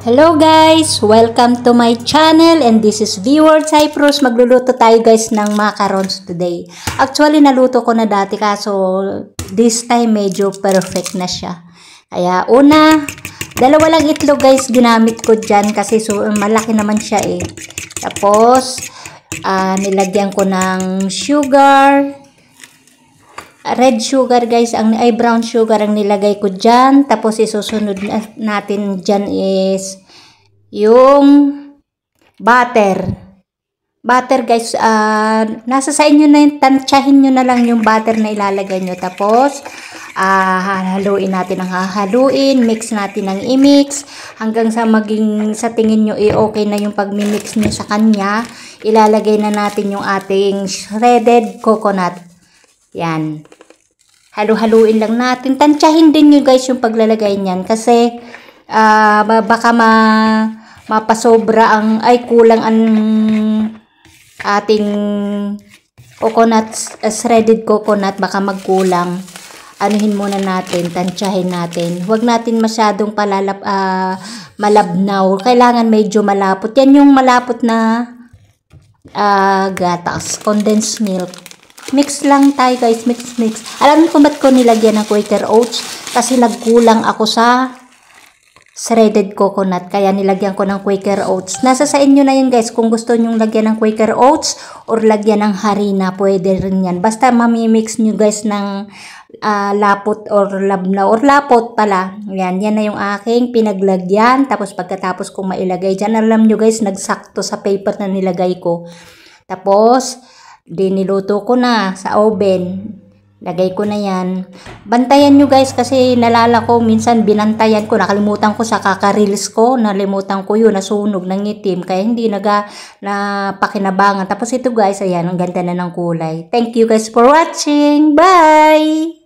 Hello guys! Welcome to my channel and this is Viewer Cyprus. Magluluto tayo guys ng macarons today. Actually naluto ko na dati kaso this time medyo perfect na siya. Kaya una, dalawa lang itlog guys ginamit ko dyan kasi malaki naman siya eh. Tapos nilagyan ko ng sugar. Red sugar guys, brown sugar ang nilagay ko dyan. Tapos isusunod natin dyan is yung butter. Butter guys, nasa sa inyo na yun, tansyahin nyo na lang yung butter na ilalagay nyo. Tapos, haluin natin ang hahaluin, mix natin ng i-mix, hanggang sa sa tingin nyo okay na yung pag-mix nyo sa kanya. Ilalagay na natin yung ating shredded coconut. Yan. Halu-haluin lang natin. Tansyahin din nyo guys yung paglalagay niyan kasi baka mapasobra kulang ang ating coconut, shredded coconut, baka magkulang. Anuhin muna natin, tansyahin natin. Huwag natin masyadong malabnaw. Kailangan medyo malapot. Yan yung malapot na gatas, condensed milk. Mix lang tayo guys, mix. Alam niyo kung ba't ko nilagyan ng Quaker Oats? Kasi nagkulang ako sa shredded coconut, kaya nilagyan ko ng Quaker Oats. Nasa sa inyo na yun guys, kung gusto nyong lagyan ng Quaker Oats or lagyan ng harina, pwede rin yan. Basta mamimix nyo guys ng lapot or labna or lapot pala. Yan na yung aking pinaglagyan. Tapos pagkatapos kong mailagay dyan, alam nyo guys, nagsakto sa paper na nilagay ko. Tapos, niluto ko na sa oven. Lagay ko na yan. Bantayan nyo guys kasi nalala ko minsan binantayan ko. Nakalimutan ko sa kaka-reels ko. Nalimutan ko yun. Nasunog ng itim. Kaya hindi napakinabangan. Tapos ito guys, ayan. Ang ganda na ng kulay. Thank you guys for watching. Bye!